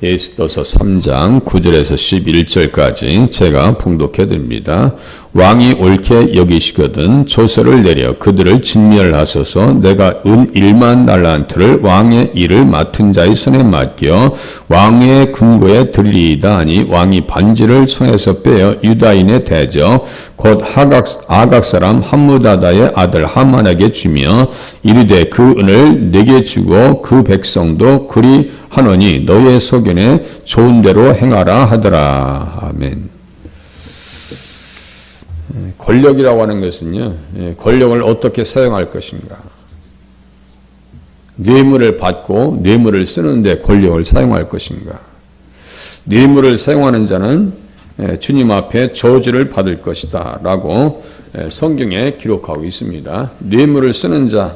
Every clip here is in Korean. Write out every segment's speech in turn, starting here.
에스더서 3장 9절에서 11절까지 제가 봉독해 드립니다. 왕이 옳게 여기시거든 조서를 내려 그들을 진멸하소서. 내가 은 1만 달란트를 왕의 일을 맡은 자의 손에 맡겨 왕의 금고에 들리이다 하니 왕이 반지를 손에서 빼어 유다인의 대적 곧 아각 사람 함무다다의 아들 하만에게 주며 이르되 그 은을 내게 주고 그 백성도 그리 하노니 너의 소견에 좋은 대로 행하라 하더라. 아멘. 권력이라고 하는 것은요, 권력을 어떻게 사용할 것인가. 뇌물을 받고 뇌물을 쓰는데 권력을 사용할 것인가. 뇌물을 사용하는 자는 주님 앞에 저주를 받을 것이다 라고 성경에 기록하고 있습니다. 뇌물을 쓰는 자,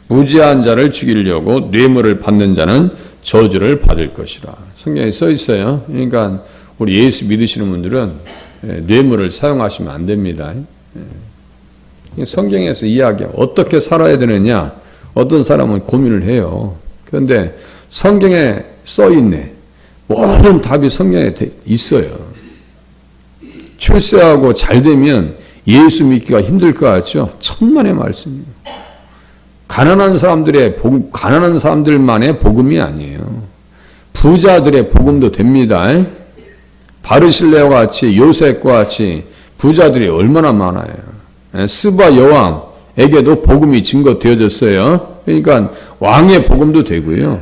무지한 자를 죽이려고 뇌물을 받는 자는 저주를 받을 것이라. 성경에 써 있어요. 그러니까 우리 예수 믿으시는 분들은 뇌물을 사용하시면 안 됩니다. 성경에서 이야기해 어떻게 살아야 되느냐. 어떤 사람은 고민을 해요. 그런데 성경에 써 있네. 모든 답이 성경에 있어요. 출세하고 잘 되면 예수 믿기가 힘들 것 같죠? 천만의 말씀이에요. 가난한 사람들만의 복음이 아니에요. 부자들의 복음도 됩니다. 바르실레와 같이 요셉과 같이 부자들이 얼마나 많아요. 스바 여왕에게도 복음이 증거되어졌어요. 그러니까 왕의 복음도 되고요.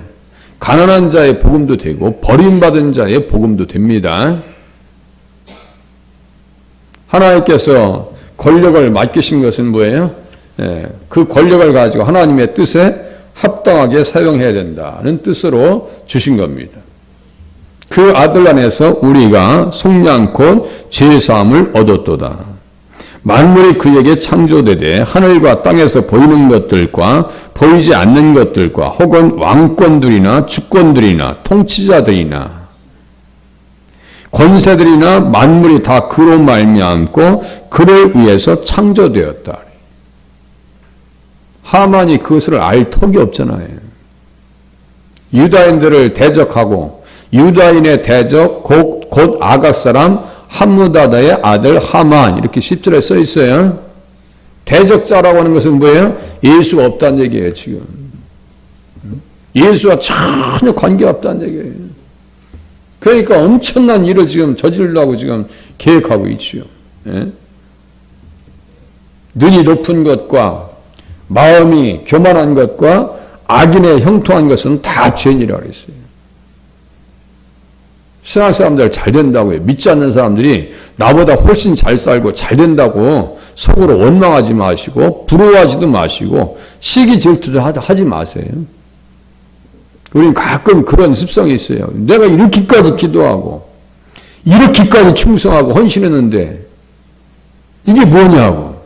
가난한 자의 복음도 되고 버림받은 자의 복음도 됩니다. 하나님께서 권력을 맡기신 것은 뭐예요? 그 권력을 가지고 하나님의 뜻에 합당하게 사용해야 된다는 뜻으로 주신 겁니다. 그 아들 안에서 우리가 속량 곧 죄사함을 얻었도다. 만물이 그에게 창조되되 하늘과 땅에서 보이는 것들과 보이지 않는 것들과 혹은 왕권들이나 주권들이나 통치자들이나 권세들이나 만물이 다 그로 말미암고 그를 위해서 창조되었다. 하만이 그것을 알 턱이 없잖아요. 유다인들을 대적하고 유다인의 대적 곧 아각 사람 함무다다의 아들 하만 이렇게 10절에 써 있어요. 대적자라고 하는 것은 뭐예요? 예수가 없다는 얘기예요. 지금 예수와 전혀 관계가 없다는 얘기예요. 그러니까 엄청난 일을 지금 저지르려고 지금 계획하고 있지요. 눈이 높은 것과 마음이 교만한 것과 악인의 형통한 것은 다 죄인이라고 그랬어요. 신앙 사람들 잘 된다고요. 믿지 않는 사람들이 나보다 훨씬 잘 살고 잘 된다고 속으로 원망하지 마시고 부러워하지도 마시고 시기 질투도 하지 마세요. 우리는 가끔 그런 습성이 있어요. 내가 이렇게까지 기도하고 이렇게까지 충성하고 헌신했는데 이게 뭐냐고.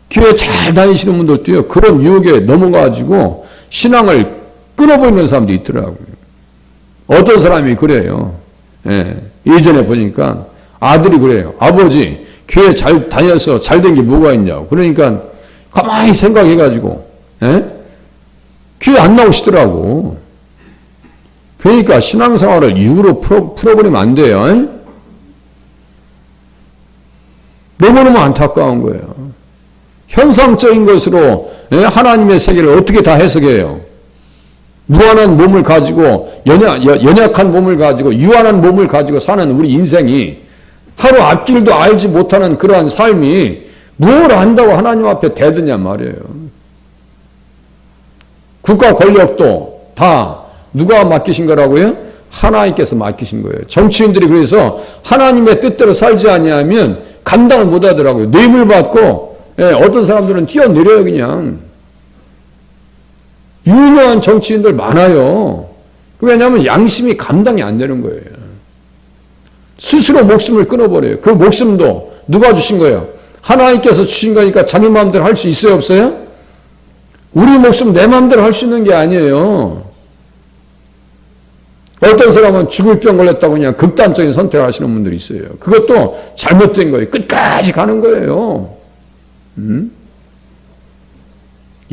교회 잘 다니시는 분들도요. 그런 유혹에 넘어가지고 신앙을 끊어버리는 사람도 있더라고요. 어떤 사람이 그래요. 예전에 보니까 아들이 그래요. 아버지 교회 잘 다녀서 잘 된 게 뭐가 있냐고. 그러니까 가만히 생각해가지고 교회 안 나오시더라고. 그러니까 신앙생활을 이유로 풀어버리면 안 돼요. 너무너무 안타까운 거예요. 현상적인 것으로 하나님의 세계를 어떻게 다 해석해요? 무한한 몸을 가지고 연약한 몸을 가지고 유한한 몸을 가지고 사는 우리 인생이 하루 앞길도 알지 못하는 그러한 삶이 뭘 안다고 하나님 앞에 대드냐 말이에요. 국가 권력도 다 누가 맡기신 거라고요? 하나님께서 맡기신 거예요. 정치인들이 그래서 하나님의 뜻대로 살지 아니하면 감당을 못 하더라고요. 뇌물 받고 어떤 사람들은 뛰어내려요 그냥. 유명한 정치인들 많아요. 왜냐하면 양심이 감당이 안 되는 거예요. 스스로 목숨을 끊어버려요. 그 목숨도 누가 주신 거예요? 하나님께서 주신 거니까 자기 마음대로 할 수 있어요 없어요? 우리 목숨 내 마음대로 할 수 있는 게 아니에요. 어떤 사람은 죽을 병 걸렸다고 그냥 극단적인 선택을 하시는 분들이 있어요. 그것도 잘못된 거예요. 끝까지 가는 거예요.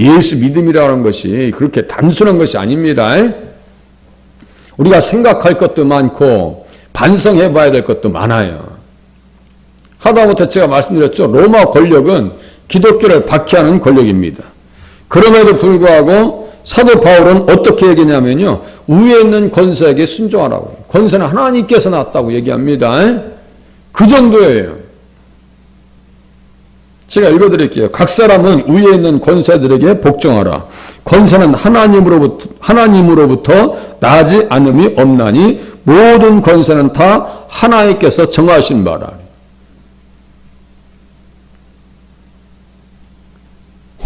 예수 믿음이라는 것이 그렇게 단순한 것이 아닙니다. 우리가 생각할 것도 많고 반성해 봐야 될 것도 많아요. 하다못해 제가 말씀드렸죠. 로마 권력은 기독교를 박해하는 권력입니다. 그럼에도 불구하고 사도 바울은 어떻게 얘기냐면요. 위에 있는 권세에게 순종하라고. 권세는 하나님께서 놨다고 얘기합니다. 그 정도예요. 제가 읽어드릴게요. 각 사람은 위에 있는 권세들에게 복종하라. 권세는 하나님으로부터 나지 않음이 없나니 모든 권세는 다 하나님께서 정하신 바라.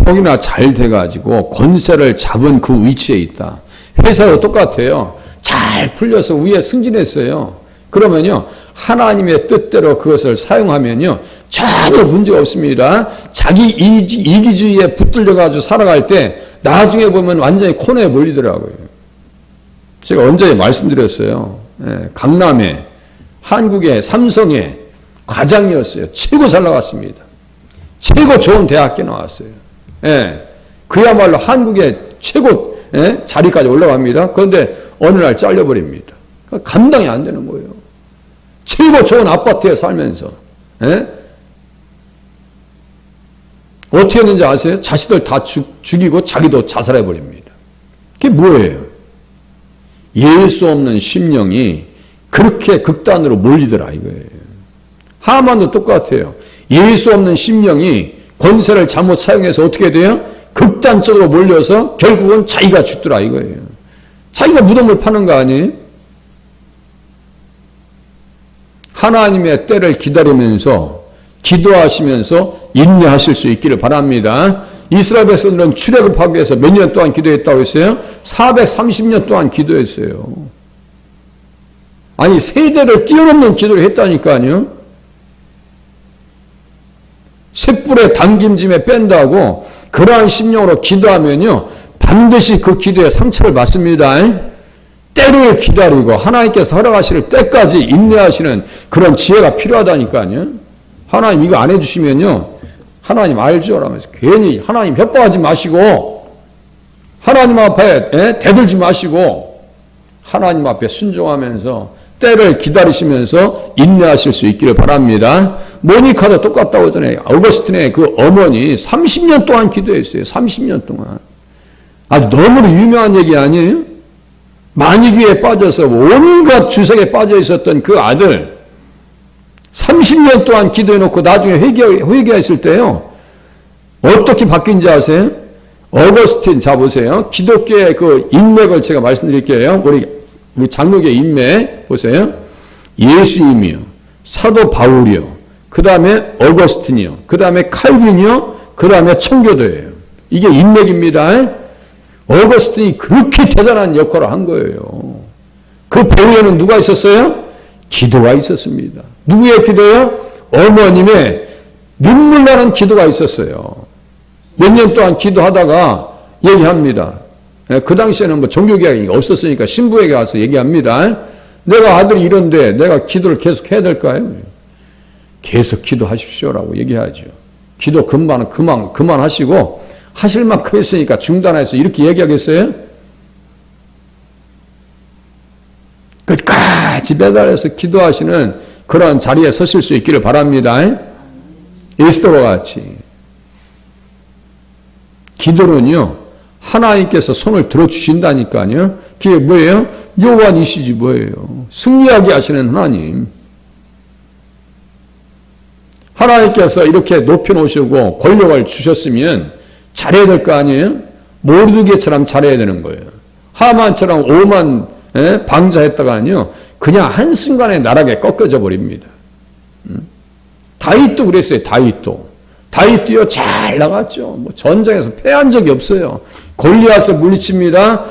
혹이나 잘 돼가지고 권세를 잡은 그 위치에 있다. 회사도 똑같아요. 잘 풀려서 위에 승진했어요. 그러면요, 하나님의 뜻대로 그것을 사용하면요, 전혀 문제가 없습니다. 자기 이기주의에 붙들려가지고 살아갈 때 나중에 보면 완전히 코너에 몰리더라고요. 제가 언제 말씀드렸어요. 강남에 한국의 삼성의 과장이었어요. 최고 잘 나갔습니다. 최고 좋은 대학교 나왔어요. 그야말로 한국의 최고 자리까지 올라갑니다. 그런데 어느 날 잘려버립니다. 감당이 안 되는 거예요. 최고 좋은 아파트에 살면서 어떻게 했는지 아세요? 자식들 다 죽이고 자기도 자살해버립니다. 그게 뭐예요? 예수 없는 심령이 그렇게 극단으로 몰리더라 이거예요. 하만도 똑같아요. 예수 없는 심령이 권세를 잘못 사용해서 어떻게 돼요? 극단적으로 몰려서 결국은 자기가 죽더라 이거예요. 자기가 무덤을 파는 거 아니에요? 하나님의 때를 기다리면서 기도하시면서 인내하실 수 있기를 바랍니다. 이스라엘 백성들은 출애굽하기 위해서 몇 년 동안 기도했다고 했어요? 430년 동안 기도했어요. 아니 세대를 뛰어넘는 기도를 했다니까요. 쇳불에 담김짐에 뺀다고 그러한 심령으로 기도하면요 반드시 그 기도에 상처를 받습니다. 때를 기다리고 하나님께서 허락하실 때까지 인내하시는 그런 지혜가 필요하다니까요. 하나님 이거 안 해주시면요 하나님 알죠? 라면서 괜히 하나님 협박하지 마시고 하나님 앞에 대들지 마시고 하나님 앞에 순종하면서 때를 기다리시면서 인내하실 수 있기를 바랍니다. 모니카도 똑같다고 전에 어거스틴의 그 어머니 30년 동안 기도했어요. 30년 동안. 너무나 유명한 얘기 아니에요? 만이귀에 빠져서 온갖 주석에 빠져 있었던 그 아들 30년 동안 기도해놓고 나중에 회개했을 때요. 어떻게 바뀐지 아세요? 어거스틴 자 보세요. 기독교의 그 인맥을 제가 말씀드릴게요. 우리 장로교의 인맥 보세요. 예수님이요. 사도 바울이요. 그 다음에 어거스틴이요. 그 다음에 칼빈이요. 그 다음에 청교도예요. 이게 인맥입니다. 어거스틴이 그렇게 대단한 역할을 한 거예요. 그 배후에는 누가 있었어요? 기도가 있었습니다. 누구의 기도요? 어머님의 눈물 나는 기도가 있었어요. 몇 년 동안 기도하다가 얘기합니다. 그 당시에는 뭐 종교개혁이 없었으니까 신부에게 가서 얘기합니다. 내가 아들이 이런데 내가 기도를 계속 해야 될까요? 계속 기도하십시오라고 얘기하죠. 기도 그만하시고 하실 만큼 했으니까 중단해서 이렇게 얘기하겠어요? 끝까지 매달려서 기도하시는 그런 자리에 서실 수 있기를 바랍니다. 에스더와 같이. 기도는요, 하나님께서 손을 들어주신다니까요. 그게 뭐예요? 요한이시지 뭐예요? 승리하게 하시는 하나님. 하나님께서 이렇게 높여놓으시고 권력을 주셨으면 잘해야 될 거 아니에요? 모르드게처럼 잘해야 되는 거예요. 하만처럼 오만 방자했다가는요, 그냥 한순간에 나락에 꺾여져 버립니다. 다윗도 그랬어요. 다윗도요 잘 나갔죠. 뭐 전쟁에서 패한 적이 없어요. 골리앗을 물리칩니다.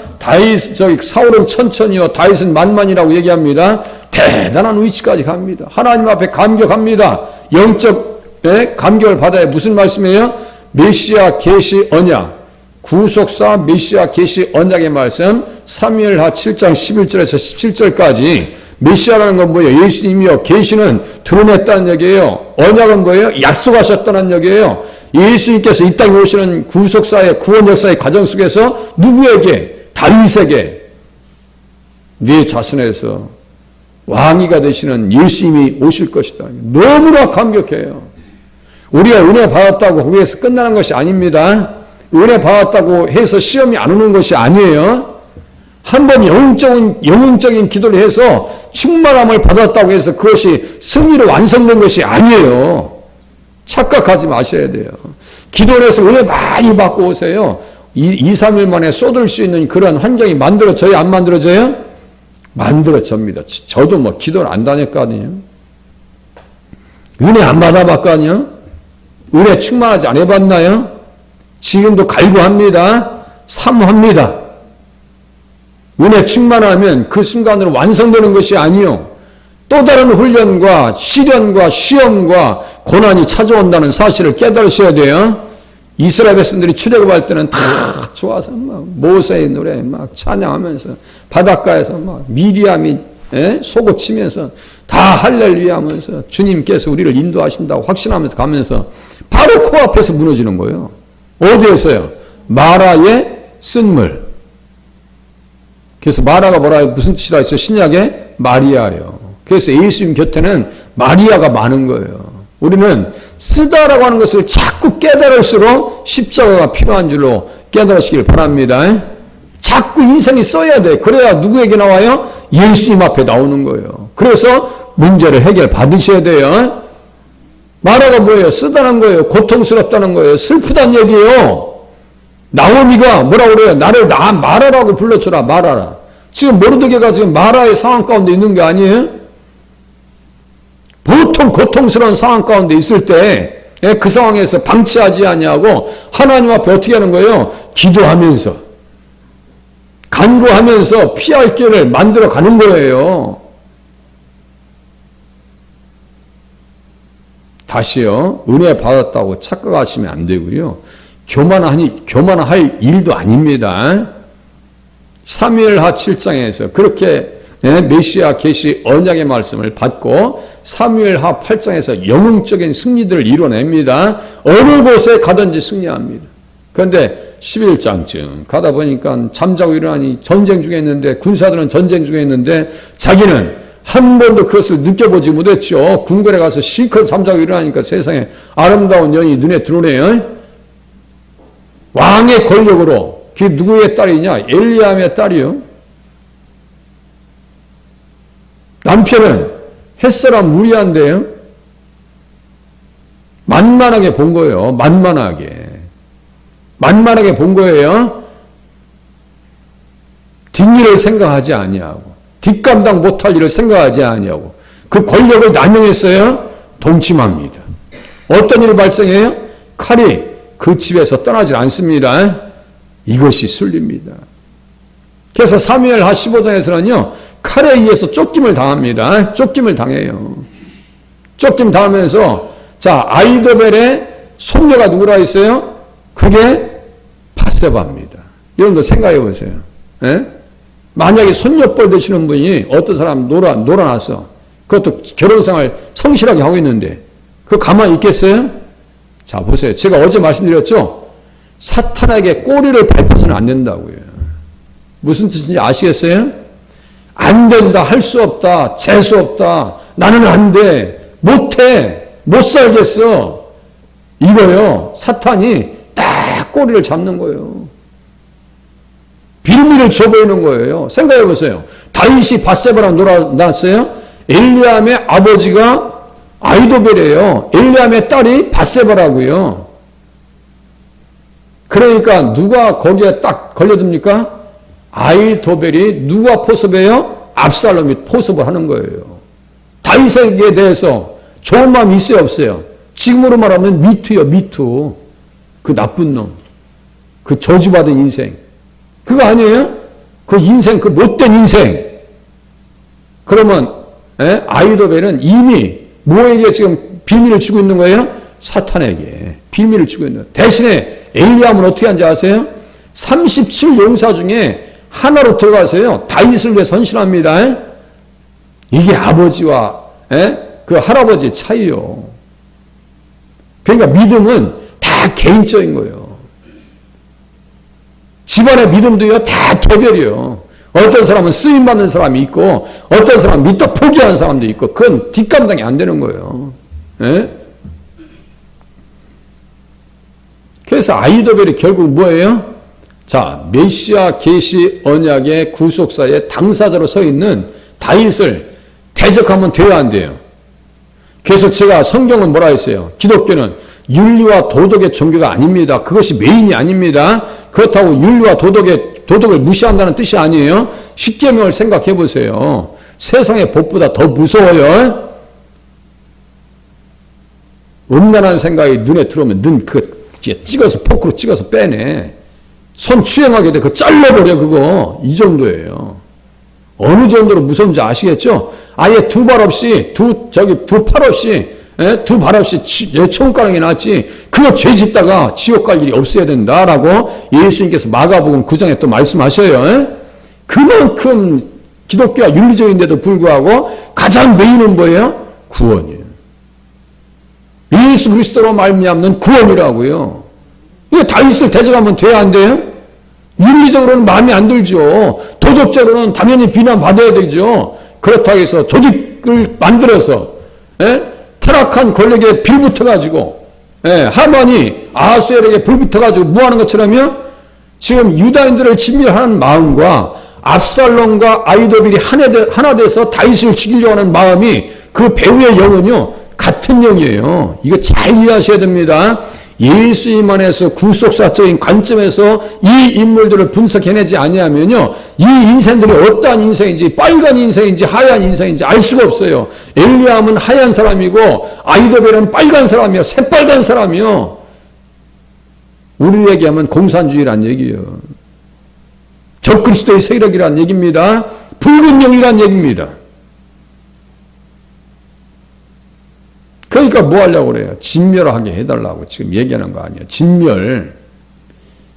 사울은 천천히요, 다윗은 만만이라고 얘기합니다. 대단한 위치까지 갑니다. 하나님 앞에 감격합니다. 영적 감격을 받아야 무슨 말씀이에요? 메시아 계시 언약, 구속사 메시아 계시 언약의 말씀, 사무엘하 7장 11절에서 17절까지 메시아라는 건 뭐예요? 예수님이요. 계시는 드러냈다는 얘기예요. 언약은 뭐예요? 약속하셨다는 얘기예요. 예수님께서 이 땅에 오시는 구속사의 구원 역사의 과정 속에서 누구에게? 다윗에게 네 자손에서 왕이가 되시는 예수님이 오실 것이다. 너무나 감격해요. 우리가 은혜 받았다고 거기에서 끝나는 것이 아닙니다. 은혜 받았다고 해서 시험이 안 오는 것이 아니에요. 한번 영웅적인 기도를 해서 충만함을 받았다고 해서 그것이 승리로 완성된 것이 아니에요. 착각하지 마셔야 돼요. 기도를 해서 은혜 많이 받고 오세요. 2, 3일 만에 쏟을 수 있는 그런 환경이 만들어져요? 안 만들어져요? 만들어집니다. 저도 뭐 기도를 안 다녔거든요. 은혜 안 받아봤거든요. 은혜 충만하지 안 해봤나요? 지금도 갈구합니다. 사모합니다. 은혜 충만하면 그 순간으로 완성되는 것이 아니요. 또 다른 훈련과 시련과 시험과 고난이 찾아온다는 사실을 깨달으셔야 돼요. 이스라엘 백성들이 출애굽할 때는 다 좋아서 막 모세의 노래 막 찬양하면서 바닷가에서 막 미리암이 속옷 치면서 다 할렐루야 하면서 주님께서 우리를 인도하신다고 확신하면서 가면서 바로 코앞에서 무너지는 거예요. 어디에서요? 마라의 쓴물. 그래서 마라가 뭐라 무슨 뜻이라 했어요? 신약에 마리아예요. 그래서 예수님 곁에는 마리아가 많은 거예요. 우리는 쓰다라고 하는 것을 자꾸 깨달을수록 십자가가 필요한 줄로 깨달으시길 바랍니다. 자꾸 인생이 써야 돼. 그래야 누구에게 나와요? 예수님 앞에 나오는 거예요. 그래서 문제를 해결 받으셔야 돼요. 마라가 뭐예요? 쓰다는 거예요. 고통스럽다는 거예요. 슬프다는 얘기예요. 나오미가 뭐라고 그래요? 나를 마라라고 불러줘라. 마라라. 지금 모르드게가 지금 마라의 상황 가운데 있는 게 아니에요? 보통 고통스러운 상황 가운데 있을 때 그 상황에서 방치하지 아니하고 하나님 앞에 어떻게 하는 거예요? 기도하면서 간구하면서 피할 길을 만들어 가는 거예요. 다시요. 은혜 받았다고 착각하시면 안 되고요. 교만할 일도 아닙니다. 사무엘하 7장에서 그렇게 메시아 계시 언약의 말씀을 받고 사무엘하 8장에서 영웅적인 승리들을 이뤄냅니다. 어느 곳에 가든지 승리합니다. 그런데 11장쯤 가다 보니까 잠자고 일어나니 전쟁 중에 있는데 군사들은 전쟁 중에 있는데 자기는 한 번도 그것을 느껴보지 못했죠. 궁궐에 가서 실컷 잠자고 일어나니까 세상에 아름다운 여인이 눈에 들어오네요. 왕의 권력으로 그게 누구의 딸이냐? 엘리암의 딸이요. 남편은 햇사람 우리한데요. 만만하게 본 거예요. 만만하게 본 거예요. 뒷일을 생각하지 아니하고 뒷감당 못할 일을 생각하지 아니하고 그 권력을 남용했어요. 동침합니다. 어떤 일이 발생해요? 칼이 그 집에서 떠나질 않습니다. 이것이 순리입니다. 그래서 사무엘하 15장에서는요. 칼에 의해서 쫓김을 당합니다. 쫓김을 당해요. 쫓김 당하면서 자 아이도벨의 손녀가 누구라 했어요? 그게 밧세바입니다. 여러분들 생각해 보세요. 예? 만약에 손녀뻘 되시는 분이 어떤 사람 놀아놨어. 그것도 결혼생활 성실하게 하고 있는데 그거 가만히 있겠어요? 자 보세요. 제가 어제 말씀드렸죠? 사탄에게 꼬리를 밟혀서는 안 된다고요. 무슨 뜻인지 아시겠어요? 안 된다, 할 수 없다, 재수 없다, 나는 안 돼, 못해, 못 살겠어. 이거요. 사탄이 딱 꼬리를 잡는 거예요. 빌미를 줘보이는 거예요. 생각해 보세요. 다윗이 밧세바랑 놀아놨어요. 엘리암의 아버지가 아이도벨이에요. 엘리암의 딸이 밧세바라고요. 그러니까 누가 거기에 딱 걸려듭니까? 아이도벨이 누가 포섭해요? 압살롬이 포섭을 하는 거예요. 다윗에게 대해서 좋은 마음이 있어요, 없어요? 지금으로 말하면 미투요, 미투. 그 나쁜 놈. 그 저주받은 인생. 그거 아니에요? 그 인생, 그 못된 인생. 그러면 아이도벨은 이미 뭐에게 지금 비밀을 주고 있는 거예요? 사탄에게 비밀을 주고 있는 거예요. 대신에 엘리암은 어떻게 하는지 아세요? 37용사 중에 하나로 들어가서요. 다윗을 위해 선신합니다. 이게 아버지와 그 할아버지의 차이요. 그러니까 믿음은 다 개인적인 거예요. 집안의 믿음도요, 다 개별이에요. 어떤 사람은 쓰임받는 사람이 있고, 어떤 사람은 믿다 포기하는 사람도 있고, 그건 뒷감당이 안 되는 거예요. 예? 그래서 아히도벨이 결국 뭐예요? 자, 메시아 계시 언약의 구속사의 당사자로 서 있는 다윗을 대적하면 돼야 안 돼요. 그래서 제가 성경은 뭐라 했어요? 기독교는 윤리와 도덕의 종교가 아닙니다. 그것이 메인이 아닙니다. 그렇다고 윤리와 도덕을 무시한다는 뜻이 아니에요. 십계명을 생각해 보세요. 세상의 법보다 더 무서워요. 음란한 생각이 눈에 들어오면 찍어서 포크로 찍어서 빼내. 손 추행하게 돼. 그거 잘라버려, 그거. 이 정도예요. 어느 정도로 무서운지 아시겠죠? 아예 두 발 없이, 두 팔 없이, 두 발 없이 천국 가는 게 낫지. 그거 죄 짓다가 지옥 갈 일이 없어야 된다라고 예수님께서 마가복음 9장에 또 말씀하셔요. 그만큼 기독교가 윤리적인데도 불구하고 가장 메인은 뭐예요? 구원이에요. 예수 그리스도로 말미암는 구원이라고요. 이거 다윗을 대적하면 돼야 안 돼요? 윤리적으로는 마음에 안 들죠. 도덕적으로는 당연히 비난받아야 되죠. 그렇다고 해서 조직을 만들어서 타락한 권력에 빌붙어가지고 하만이 아하수엘에게 불붙어가지고 뭐하는 것처럼요. 지금 유다인들을 진멸하는 마음과 압살롬과 아히도벨이 하나 돼서 다윗을 죽이려고 하는 마음이 그 배우의 영은요. 같은 영이에요. 이거 잘 이해하셔야 됩니다. 예수님 안에서 구속사적인 관점에서 이 인물들을 분석해내지 아니하면요. 이 인생들이 어떠한 인생인지 빨간 인생인지 하얀 인생인지 알 수가 없어요. 엘리암은 하얀 사람이고 아히도벨은 빨간 사람이요. 새빨간 사람이요. 우리 얘기하면 공산주의란 얘기예요. 적그리스도의 세력이란 얘기입니다. 붉은 영이란 얘기입니다. 그러니까 뭐 하려고 그래요? 진멸하게 해달라고 지금 얘기하는 거 아니에요. 진멸.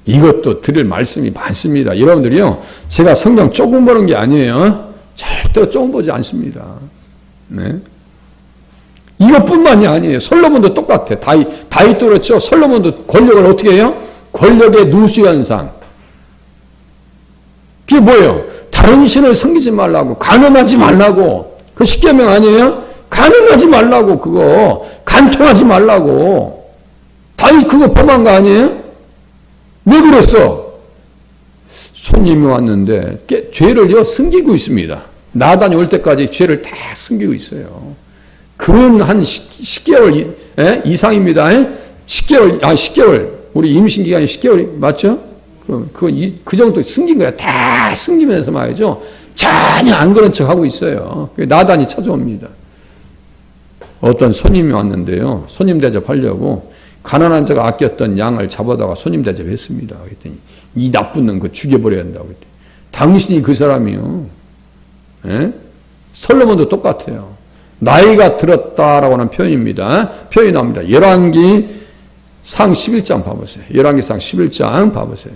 이것도 드릴 말씀이 많습니다. 여러분들이요. 제가 성경 조금 보는 게 아니에요. 절대 조금 보지 않습니다. 네. 이것뿐만이 아니에요. 솔로몬도 똑같아. 다윗도 그렇죠. 솔로몬도 권력을 어떻게 해요? 권력의 누수현상. 그게 뭐예요? 다른 신을 섬기지 말라고. 간음하지 말라고. 그 십계명 아니에요? 간음하지 말라고. 그거 간통하지 말라고. 다윗 그거 범한 거 아니에요? 왜 그랬어? 손님이 왔는데 죄를요 숨기고 있습니다. 나단이 올 때까지 죄를 다 숨기고 있어요. 그건 한 10개월 이상입니다. 10개월 우리 임신 기간이 10개월이 맞죠? 그럼 그 정도 숨긴 거야. 다 숨기면서 말이죠. 전혀 안 그런 척 하고 있어요. 나단이 찾아옵니다. 어떤 손님이 왔는데요. 손님 대접하려고 가난한 자가 아꼈던 양을 잡아다가 손님 대접했습니다. 그랬더니 이 나쁜 놈 그거 죽여버려야 한다고 그랬더니 당신이 그 사람이요. 솔로몬도 똑같아요. 나이가 들었다라고 하는 표현입니다. 표현이 나옵니다. 열왕기상 11장 봐보세요. 열왕기상 11장 봐보세요.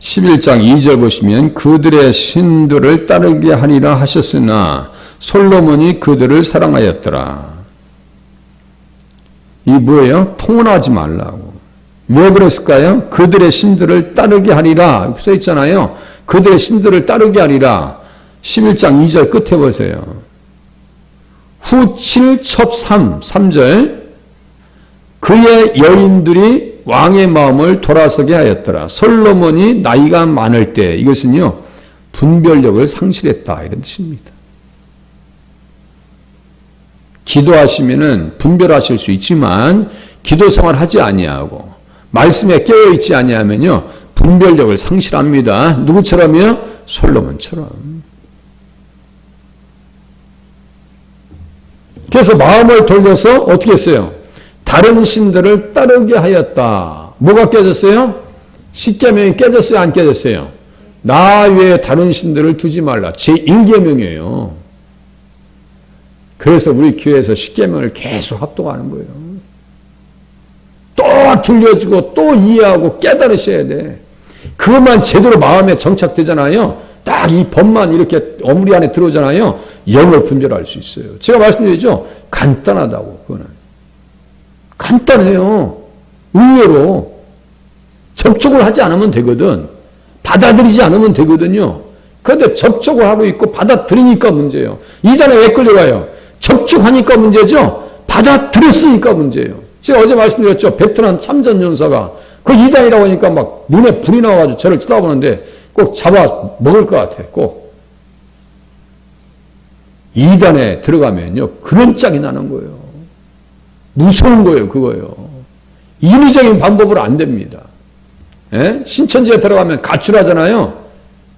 11장 2절 보시면 그들의 신들을 따르게 하리라 하셨으나 솔로몬이 그들을 사랑하였더라. 이 뭐예요? 통혼하지 말라고. 왜 그랬을까요? 그들의 신들을 따르게 하리라 써 있잖아요. 그들의 신들을 따르게 하리라. 11장 2절 끝에 보세요. 후 7첩 3절 그의 여인들이 왕의 마음을 돌아서게 하였더라. 솔로몬이 나이가 많을 때 이것은요 분별력을 상실했다 이런 뜻입니다. 기도하시면은 분별하실 수 있지만 기도 생활 하지 아니하고 말씀에 깨어 있지 아니하면요 분별력을 상실합니다. 누구처럼요? 솔로몬처럼. 그래서 마음을 돌려서 어떻게 했어요? 다른 신들을 따르게 하였다. 뭐가 깨졌어요? 십계명이 깨졌어요, 안 깨졌어요? 나 외에 다른 신들을 두지 말라. 제1계명이에요. 그래서 우리 교회에서 십계명을 계속 합동하는 거예요. 또 들려주고 또 이해하고 깨달으셔야 돼. 그것만 제대로 마음에 정착되잖아요. 딱 이 법만 이렇게 어무리 안에 들어오잖아요. 영을 분별할 수 있어요. 제가 말씀드리죠. 간단하다고. 그거는 간단해요. 의외로 접촉을 하지 않으면 되거든. 받아들이지 않으면 되거든요. 그런데 접촉을 하고 있고 받아들이니까 문제예요. 이단에 왜 끌려가요? 접촉하니까 문제죠. 받아들였으니까 문제예요. 제가 어제 말씀드렸죠. 베트남 참전 용사가 그 이단이라고 하니까 막 눈에 불이 나와가지고 저를 쳐다보는데 꼭 잡아 먹을 것 같아. 꼭. 이단에 들어가면요. 그런 짝이 나는 거예요. 무서운 거예요. 그거예요. 인위적인 방법으로 안 됩니다. 예? 신천지에 들어가면 가출하잖아요.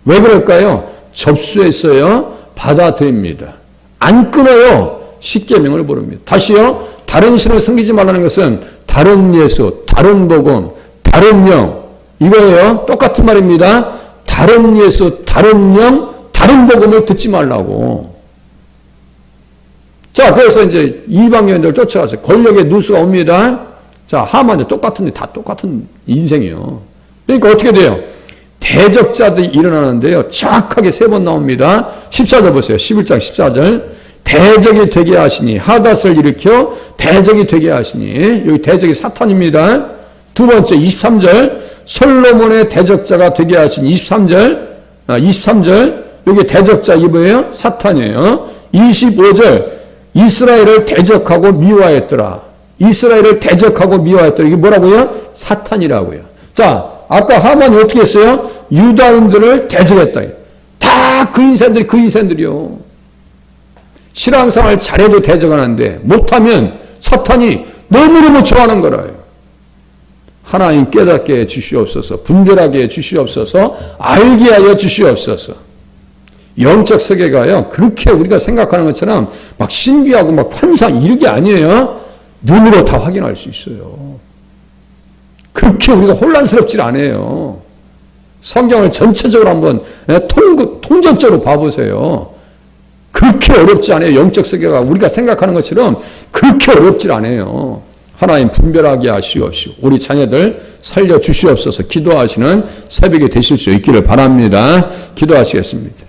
왜 그럴까요? 접수했어요. 받아들입니다. 안 끊어요. 십계명을 모릅니다. 다시요. 다른 신을 섬기지 말라는 것은 다른 예수, 다른 복음, 다른 영 이거예요. 똑같은 말입니다. 다른 예수, 다른 영, 다른 복음을 듣지 말라고. 자, 그래서 이제 이방인들 쫓아가서 권력의 누수가 옵니다. 자, 하만도 똑같은데 다 똑같은 인생이에요. 그러니까 어떻게 돼요? 대적자들이 일어나는데요. 정확하게 3번 나옵니다. 14절 보세요. 11장 14절. 대적이 되게 하시니 하닷을 일으켜 대적이 되게 하시니 여기 대적이 사탄입니다. 두 번째 23절 솔로몬의 대적자가 되게 하시니 23절 여기 대적자 이거예요? 사탄이에요. 25절 이스라엘을 대적하고 미워했더라. 이스라엘을 대적하고 미워했더라. 이게 뭐라고요? 사탄이라고요. 자, 아까 하만이 어떻게 했어요? 유다인들을 대적했다. 다 그 인생들이요. 신앙생활 잘해도 대적하는데 못하면 사탄이 너무너무 좋아하는 거라요. 하나님 깨닫게 해 주시옵소서. 분별하게 해 주시옵소서. 알게 하여 주시옵소서. 영적 세계가요. 그렇게 우리가 생각하는 것처럼 막 신비하고 막 환상 이런 게 아니에요. 눈으로 다 확인할 수 있어요. 그렇게 우리가 혼란스럽지 않아요. 성경을 전체적으로 한번 통전적으로 봐보세요. 그렇게 어렵지 않아요. 영적 세계가 우리가 생각하는 것처럼 그렇게 어렵지 않아요. 하나님 분별하게 하시옵시고 우리 자녀들 살려주시옵소서. 기도하시는 새벽이 되실 수 있기를 바랍니다. 기도하시겠습니다.